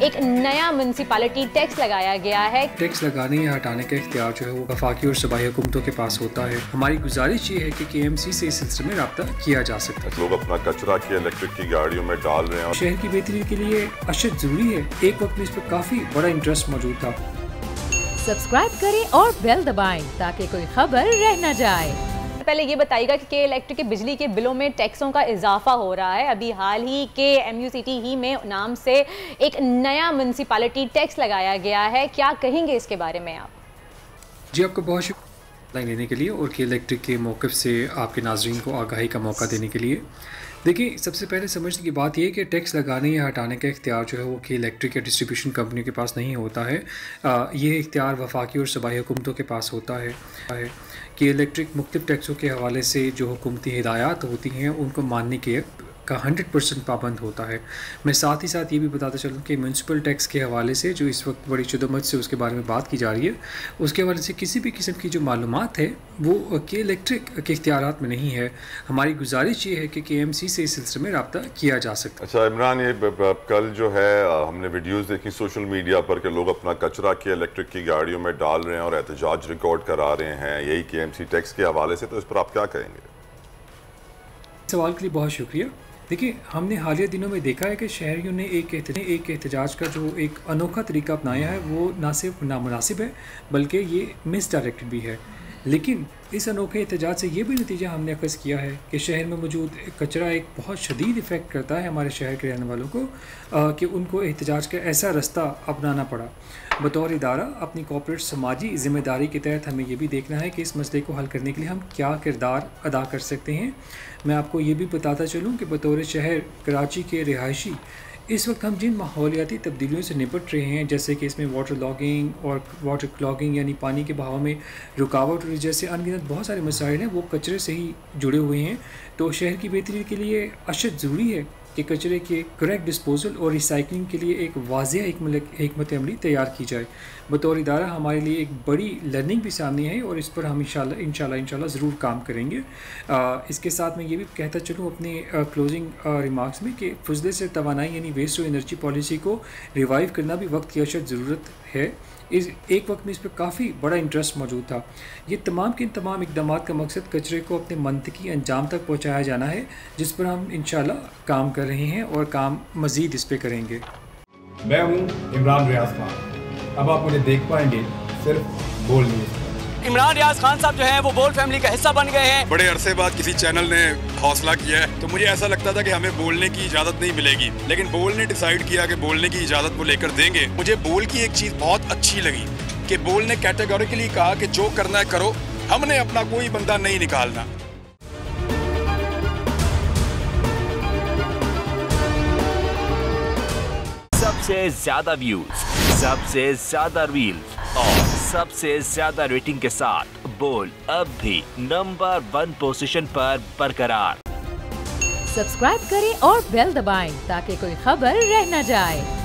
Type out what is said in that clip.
एक नया municipality tax लगाया गया है। टैक्स लगाने या हटाने का इख्तियार जो है वो वफाकी और सूबाई हुकूमतों के पास होता है। हमारी गुजारिश ये है कि KMC से इस सिलसिले में रब्ता किया जा सकता है। लोग अपना कचरा की इलेक्ट्रिक की गाड़ियों में डाल रहे हैं और शहर की बेहतरी के लिए अशद जरूरी है। एक वक्त में इस पर काफी बड़ा इंटरेस्ट मौजूद था। सब्सक्राइब करें और बेल दबाएं ताकि कोई खबर रह न जाए। पहले ये बताइएगा कि के इलेक्ट्रिक के बिजली के बिलों में टैक्सों का इजाफा हो रहा है। अभी हाल ही के MUCT ही में नाम से एक नया म्युनिसिपैलिटी टैक्स लगाया गया है। क्या कहेंगे इसके बारे में आप? जी, आपका बहुत शुक्रिया लेने के लिए और के इलेक्ट्रिक के मौक़िफ़ से आपके नाज़रीन को आगाही का मौका देने के लिए। देखिए, सबसे पहले समझने की बात यह है कि टैक्स लगाने या हटाने का इख्तियार जो है वो के इलेक्ट्रिक या डिस्ट्रीब्यूशन कंपनियों के पास नहीं होता है। ये इख्तियार वफाकी और सूबाई हुकूमतों के पास होता है कि इलेक्ट्रिक मुख्तलिफ टैक्सों के हवाले से जो हुकूमती हिदायत होती हैं उनको मानने के का 100% पाबंद होता है। मैं साथ ही साथ ये भी बताता चलूँ कि म्यूनसिपल टैक्स के हवाले से जो इस वक्त बड़ी शुद्धमत से उसके बारे में बात की जा रही है, उसके हवाले से किसी भी किस्म की जो मालूमात है वो के इलेक्ट्रिक के इख्तियारात में नहीं है। हमारी गुजारिश ये है कि KMC से इस सिलसिले में रब्ता किया जा सकता है। अच्छा इमरान, ये कल जो है हमने वीडियोज़ देखी सोशल मीडिया पर कि लोग अपना कचरा की इलेक्ट्रिक की गाड़ियों में डाल रहे हैं और एहतजाज रिकॉर्ड करा रहे हैं यही KMC टैक्स के हवाले से, तो इस पर आप क्या कहेंगे? सवाल के लिए बहुत शुक्रिया। देखिए, हमने हालिया दिनों में देखा है कि शहरियों ने एक एहतजाज का जो एक अनोखा तरीका अपनाया है वो ना सिर्फ नामुनासिब है बल्कि ये मिसडायरेक्टेड भी है। लेकिन इस अनोखे एहतजाज से ये भी नतीजा हमने अखज़ किया है कि शहर में मौजूद कचरा एक बहुत शदीद इफ़ेक्ट करता है हमारे शहर के रहने वालों को, कि उनको एहतजाज का ऐसा रास्ता अपनाना पड़ा। बतौर इदारा अपनी कॉर्पोरेट समाजी ज़िम्मेदारी के तहत हमें ये भी देखना है कि इस मसले को हल करने के लिए हम क्या किरदार अदा कर सकते हैं। मैं आपको ये भी बताता चलूँ कि बतौर शहर कराची के रिहायशी इस वक्त हम जिन माहौलियाती तब्दीलियों से निपट रहे हैं, जैसे कि इसमें वाटर लॉगिंग और वाटर क्लॉगिंग यानी पानी के बहाव में रुकावट जैसे अनगिनत बहुत सारे मसाइल हैं वो कचरे से ही जुड़े हुए हैं। तो शहर की बेहतरी के लिए अशद ज़रूरी है कि कचरे के करेक्ट डिस्पोजल और रिसाइकलिंग के लिए एक वाज़ेह हिकमत अमली तैयार की जाए। बतौर इदारा हमारे लिए एक बड़ी लर्निंग भी सामने है और इस पर हम इंशाल्लाह ज़रूर काम करेंगे। इसके साथ मैं ये भी कहता चलूँ अपने क्लोजिंग रिमार्क्स में कि फजले से तवानाई यानी वेस्ट और एनर्जी पॉलिसी को रिवाइव करना भी वक्त की अशद ज़रूरत है। एक वक्त में इस पर काफ़ी बड़ा इंटरेस्ट मौजूद था। ये तमाम के तमाम इक़दाम का मकसद कचरे को अपने मंतकी अंजाम तक पहुँचाया जाना है, जिस पर हम इंशाल्लाह काम कर रहे हैं और काम मज़ीद इस पर करेंगे। मैं हूँ इमरान रियाज खान। अब आप मुझे देख पाएंगे सिर्फ बोल न्यूज़। इमरान रियाज खान साहब जो हैं वो बोल फैमिली का हिस्सा बन गए हैं। बड़े अरसे बाद किसी चैनल ने हौसला किया है, तो मुझे ऐसा लगता था कि हमें बोलने की इजाजत नहीं मिलेगी, लेकिन बोल ने डिसाइड किया कि बोलने की इजाजत वो लेकर देंगे। मुझे बोल की एक चीज बहुत अच्छी लगी कि बोल ने कैटेगोरिकली कहा कि जो करना है करो, हमने अपना कोई बंदा नहीं निकालना। सबसे ज्यादा व्यूज, सबसे ज्यादा रील्स और सबसे ज्यादा रेटिंग के साथ बोल अब भी नंबर 1 पोजीशन पर बरकरार। सब्सक्राइब करें और बेल दबाएं ताकि कोई खबर रह न जाए।